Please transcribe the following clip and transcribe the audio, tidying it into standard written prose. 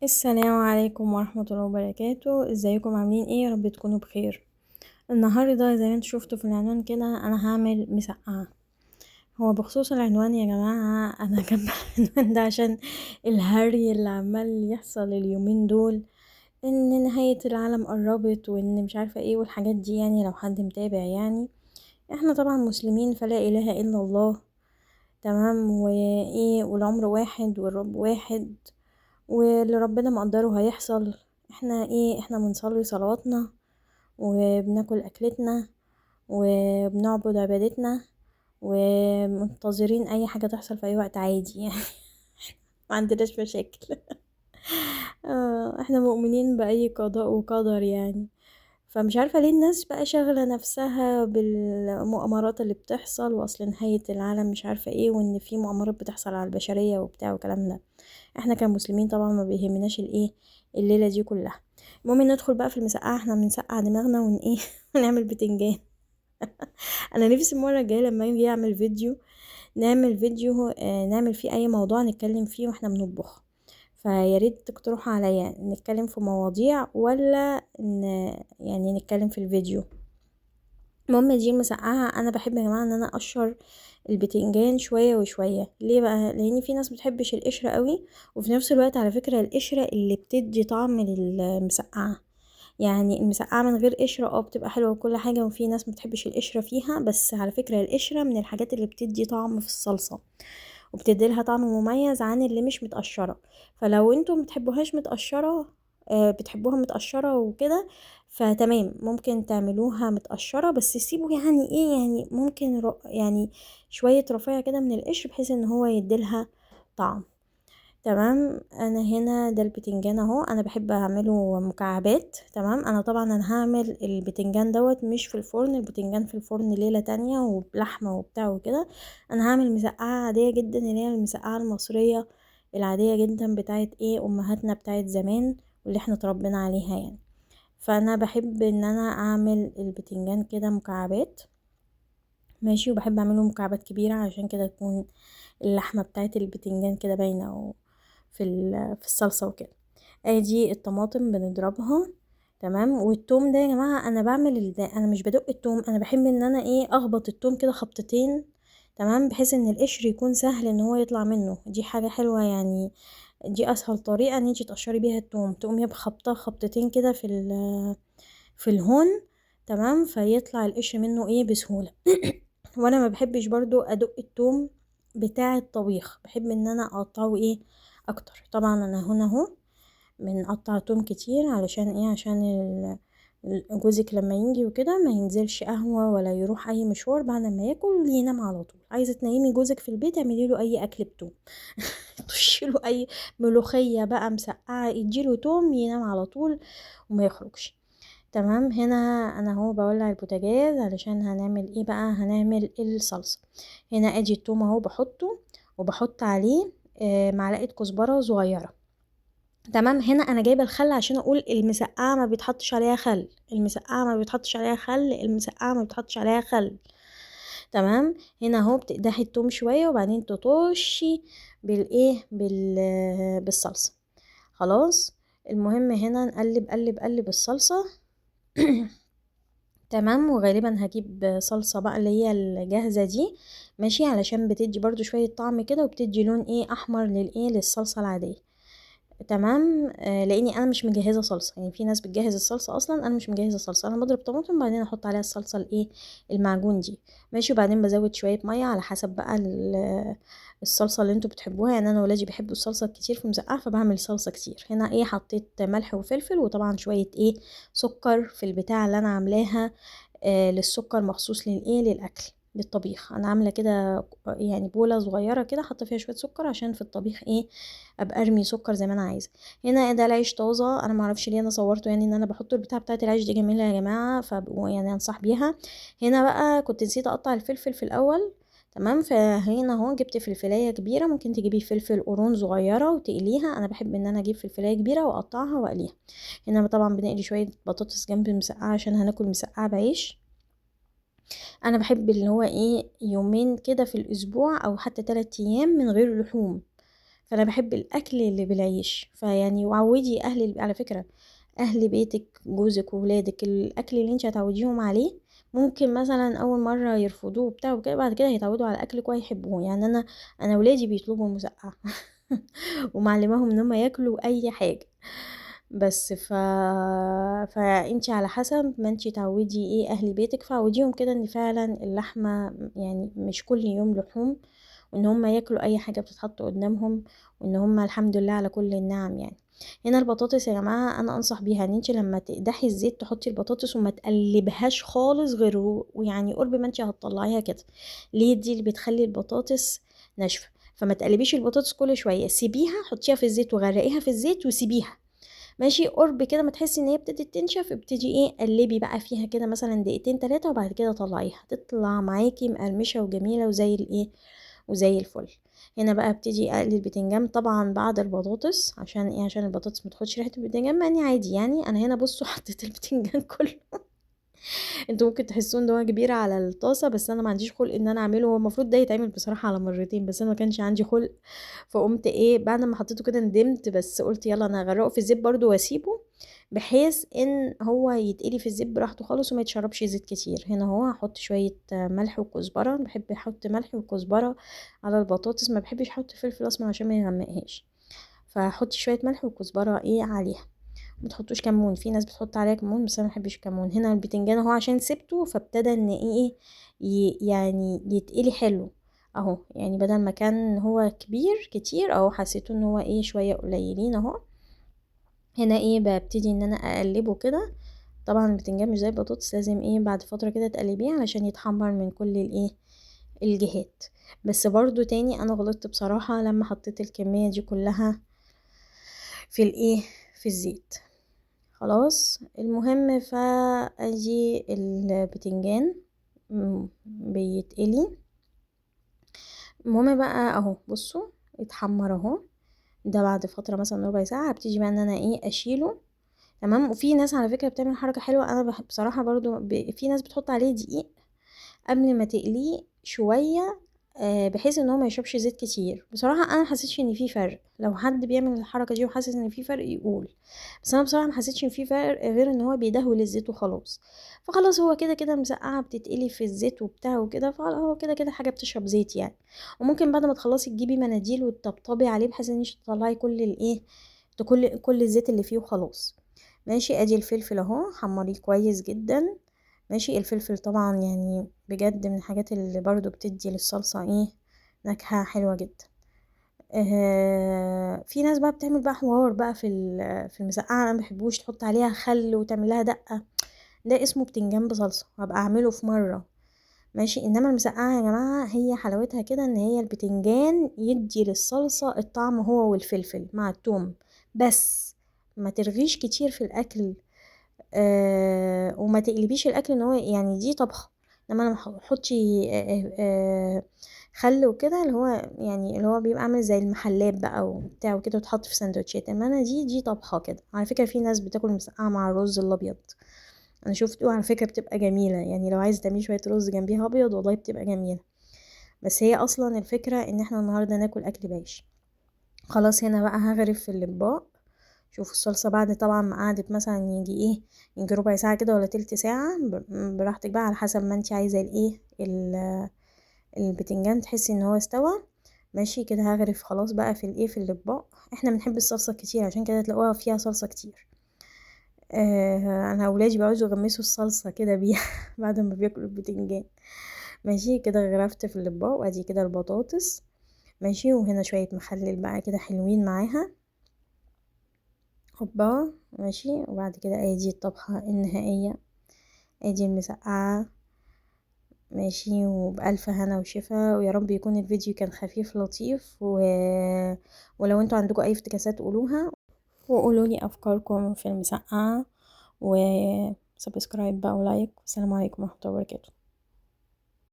السلام عليكم ورحمة الله وبركاته. ازيكم عاملين ايه؟ يا رب تكونوا بخير. النهاردة زي ما انتوا شفتوا في العنوان كده انا هعمل مسقعة. هو بخصوص العنوان يا جماعة انا كاتبة العنوان ده عشان الهري اللي عمال يحصل اليومين دول، ان نهاية العالم قربت وان مش عارفة ايه والحاجات دي. يعني لو حد متابع، يعني احنا طبعا مسلمين فلا اله الا الله، تمام؟ وايه، والعمر واحد والرب واحد، واللي ربنا مقدره هيحصل. احنا بنصلي صلواتنا وبناكل اكلتنا وبنعبد عبادتنا ومنتظرين اي حاجة تحصل في اي وقت عادي يعني. ما عندناش مشاكل. احنا مؤمنين بأي قضاء وقدر يعني. فمش عارفة ليه الناس بقى شاغلة نفسها بالمؤامرات اللي بتحصل، واصل نهاية العالم مش عارفة ايه، وان في مؤامرات بتحصل على البشرية وبتاع وكلام ده. احنا كمسلمين طبعا ما بيهمناش الليلة دي كلها. المهم ندخل بقى في المسقعة. احنا بنسقع دماغنا ون ايه ونعمل بتنجان. انا نفسي المرة الجاية لما اجي اعمل فيديو، نعمل فيديو نعمل فيه اي موضوع نتكلم فيه واحنا بنطبخ. فيا ريت تقترحوا عليا نتكلم في مواضيع ولا يعني نتكلم في الفيديو. المهم دي المسقعة، انا بحب يا جماعة ان انا اقشر البتنجان شوية وشوية. ليه بقى؟ لان في ناس بتحبش القشرة قوي، وفي نفس الوقت على فكرة القشرة اللي بتدي طعم للمسقعة. يعني المسقعة من غير قشرة بتبقى حلوة وكل حاجة، وفي ناس متحبش القشرة فيها، بس على فكرة القشرة من الحاجات اللي بتدي طعم في الصلصة، وبتديلها طعم مميز عن اللي مش متقشرة. فلو انتم متحبوهاش متقشرة، بتحبوها متقشرة وكده، فتمام ممكن تعملوها متقشرة، بس سيبوا يعني ايه، يعني ممكن يعني شوية رفيع كده من القشر بحيث ان هو يديلها طعم. تمام. انا هنا ده البتنجان اهو، انا بحب اعمله مكعبات. تمام. انا طبعا انا هعمل البتنجان دوت مش في الفرن، البتنجان في الفرن ليلة تانية وبلحمة وبتاع وكده. انا هعمل مسقعة عادية جدا، اللي هي المسقعة المصرية العادية جدا بتاعت ايه امهاتنا بتاعت زمان، واللي احنا اتربينا عليها يعني. فانا بحب ان انا اعمل البتنجان كده مكعبات، ماشي. وبحب اعمله مكعبات كبيرة عشان كده تكون اللحمة بتاعت البتنجان كده باينة في الصلصة وكده. ادي الطماطم بنضربها. تمام. والثوم ده يا جماعة انا بعمل انا مش بدق الثوم، انا بحب ان انا ايه اخبط الثوم كده خبطتين، تمام، بحيث ان القشر يكون سهل ان هو يطلع منه. دي حاجة حلوة يعني. دي اسهل طريقة ان انتي تقشري بيها الثوم، تقومي بخبطة خبطتين كده في الهون، تمام، فيطلع القشر منه ايه بسهولة. وانا ما بحبش برضو ادق الثوم بتاع الطبيخ، بحب ان انا اقطعه ايه اكتر. طبعا انا هنا اهو بنقطع توم كتير علشان ايه، عشان جوزك لما يجي وكده ما ينزلش قهوة ولا يروح اي مشوار بعد ما ياكل ينام على طول. عايزة تنيمي جوزك في البيت اعملي له اي اكل بتوم. تشيله اي ملوخية بقى مسقعة، اديله توم ينام على طول وما يخرجش. تمام. هنا انا هو بولع البوتاجاز علشان هنعمل ايه بقى، هنعمل الصلصة. هنا ادي التوم اهو بحطه، وبحط عليه معلقة كزبرة صغيرة. تمام. هنا انا جايبه الخل عشان اقول المسقعه ما بيتحطش عليها خل، المسقعه ما بيتحطش عليها خل، المسقعه ما بيتحطش عليها خل. تمام. هنا اهو بتقدحي التوم شويه وبعدين تطشي بالصلصه. خلاص. المهم هنا نقلب قلب قلب الصلصه. تمام. وغالبا هجيب صلصه بقى اللي هي الجاهزه دي، ماشي، علشان بتدي برضو شويه طعم كده وبتدي لون ايه احمر للصلصه العاديه. تمام. لاني انا مش مجهزه صلصه، يعني في ناس بتجهز الصلصه اصلا، انا مش مجهزه صلصه. انا بضرب طماطم بعدين احط عليها الصلصه الايه المعجون دي، ماشي. وبعدين بزود شويه ميه على حسب بقى الصلصه اللي انتوا بتحبوها. يعني انا ولادي بيحبوا الصلصه كتير في مسقعه فبعمل صلصه كتير. هنا ايه حطيت ملح وفلفل وطبعا شويه ايه سكر في البتاع اللي انا عاملاها للسكر مخصوص للاكل للطبيخ. انا عامله كده يعني بوله صغيره كده حاطه فيها شويه سكر عشان في الطبيخ ايه ابقى ارمي سكر زي ما انا عايزه. هنا ده العيش طازه، انا ما اعرفش ليه انا صورته، يعني ان انا بحط البتاع بتاعت العيش دي جميله يا جماعه، يعني انصح بيها. هنا بقى كنت نسيت اقطع الفلفل في الاول. تمام. فهنا اهو جبت فلفلايه كبيره، ممكن تجيبي فلفل قرون صغيره وتقليها، انا بحب ان انا اجيب فلفلايه كبيره واقطعها واقليها. هنا طبعا بنقلي شويه بطاطس جنب المسقعه عشان هناكل مسقعه بعيش. انا بحب اللي هو ايه يومين كده في الاسبوع او حتى 3 ايام من غير لحوم. فانا بحب الاكل اللي بالعيش. فيعني وعودي اهلي على فكره، اهل بيتك جوزك وولادك الاكل اللي انت هتعوديهم عليه ممكن مثلا اول مره يرفضوه بتاع وكده، بعد كده هيتعودوا على اكلك وهيحبوه. يعني انا ولادي بيطلبوا مسقعه ومعلماهم ان هم ياكلوا اي حاجه. بس فانتي على حسب ما انتي تعودي ايه اهل بيتك، فعوديهم كده ان فعلا اللحمه يعني مش كل يوم لحوم، وان هم ياكلوا اي حاجه بتتحط قدامهم، وان هم الحمد لله على كل النعم يعني. هنا البطاطس يا جماعه انا انصح بيها ان انت لما تقدحي الزيت تحطي البطاطس وما تقلبهاش خالص غير ويعني قرب ما انت هتطلعيها كده. ليه؟ دي اللي بتخلي البطاطس ناشفه. فما تقلبيش البطاطس كل شويه، سيبيها حطيها في الزيت وغرقيها في الزيت وسيبيها ماشي. قرب كده ما تحسي ان هي ابتدت تنشف، ابتدي ايه قلبي بقى فيها كده مثلا دقيقتين 3 وبعد كده طلعيها تطلع معاكي مقرمشه وجميله وزي الايه وزي الفل. هنا بقى ابتدي اقلي البتنجان طبعا بعد البطاطس. عشان ايه؟ عشان البطاطس ما تاخدش ريحه البتنجان، مع اني عادي يعني انا هنا بصوا حطيت البتنجان كله. انتوا ممكن تحسوا ان هو كبير على الطاسه، بس انا ما عنديش خلق ان انا اعمله. هو المفروض ده يتعمل بصراحه على مرتين، بس انا ما كانش عندي خلق. فقمت ايه بعد ما حطيته كده ندمت، بس قلت يلا انا هغرقه في الزيت برضو واسيبه بحيث ان هو يتقلي في الزيت براحته خالص وما يتشربش زيت كتير. هنا هو هحط شويه ملح وكزبره، بحب احط ملح وكزبره على البطاطس، ما بحبش احط فلفل اسمر عشان ما يغمقهاش. فهحط شويه ملح وكزبره ايه عليها. متحطوش كمون، في ناس بتحط عليها كمون بس انا محبش الكمون. هنا البتنجان اهو عشان سبته فابتدى ان ايه يعني يتقلي حلو اهو. يعني بدل ما كان هو كبير كتير اهو حسيته ان هو ايه شويه قليلين اهو. هنا ايه ببتدي ان انا اقلبه كده. طبعا البتنجان مش زي البطاطس، لازم ايه بعد فتره كده تقلبيه علشان يتحمر من كل الايه الجهات. بس برضو تاني انا غلطت بصراحه لما حطيت الكميه دي كلها في الايه في الزيت. خلاص المهم فاجي البتنجان بيتقلي. المهم بقى اهو بصوا اتحمر اهو. ده بعد فتره مثلا ربع ساعه هبتدي بقى ان انا ايه اشيله. تمام. وفي ناس على فكره بتعمل حركه حلوه انا بحب بصراحه برضو في ناس بتحط عليه دقيق قبل ما تقليه شويه بحيث ان هو ما يشربش زيت كتير. بصراحه انا حسيتش ان في فرق. لو حد بيعمل الحركه دي وحاسس ان في فرق يقول، بس انا بصراحه ما حسيتش ان في فرق غير ان هو بيدهول الزيت وخلاص. فخلاص هو كده كده مسقعه بتتقلي في الزيت وبتاع وكده، فهو كده كده حاجه بتشرب زيت يعني. وممكن بعد ما تخلصي تجيبي مناديل وتطبطبي عليه بحيث ان انت تطلعي كل الايه كل الزيت اللي فيه وخلاص. ماشي. ادي الفلفل اهو حمريه كويس جدا. ماشي. الفلفل طبعا يعني بجد من الحاجات اللي برضو بتدي للصلصة ايه نكهة حلوة جدا. في ناس بقى بتعمل بقى حوار بقى في المسقعة انا مبحبوش، تحط عليها خل وتعمل لها دقة. ده اسمه بتنجان بصلصة، هبقى اعمله في مرة. ماشي. انما المسقعة يا جماعة هي حلاوتها كده ان هي البتنجان يدي للصلصة الطعم هو والفلفل مع التوم بس. ما ترغيش كتير في الاكل وما تقلبيش الاكل ان هو يعني دي طبخه. لما انا حطي خل وكده اللي هو يعني اللي هو بيبقى عامل زي المحلات بقى وبتاع وكده وتحط في سندوتشات. اما انا دي طبخه كده. على فكره في ناس بتاكل مسقعه مع الرز الابيض، انا شفته على فكره بتبقى جميله. يعني لو عايزه تعملي شويه رز جنبيها ابيض والله بتبقى جميله. بس هي اصلا الفكره ان احنا النهارده ناكل اكل بايش. خلاص هنا بقى هغرف في الاطباق. شوفوا الصلصة بعد طبعا ما قعدت مثلا يجي يجي ربع ساعة كده ولا تلت ساعة براحتك بقى على حسب ما انتي عايزة البتنجان تحسي ان هو استوى. ماشي كده هغرف خلاص بقى في الاطباق. احنا بنحب الصلصة كتير عشان كده تلاقوها فيها صلصة كتير. انا اولادي بيقعدوا يغمسوا الصلصة كده بيها بعد ما بياكلوا البتنجان. ماشي كده غرفت في الاطباق وادي كده البطاطس. ماشي. وهنا شوية مخلل بقى كده حلوين معاها. هوبا. ماشي. وبعد كده ادي الطبخة النهائية، ادي المسقعة. ماشي. وبألف هنا وشفا. ويا رب يكون الفيديو كان خفيف لطيف ولو انتوا عندكم اي افتكاسات قولوها وقولوا لي افكاركم في المسقعة. وسبسكرايب بقى ولايك. والسلام عليكم ورحمة الله وبركاته.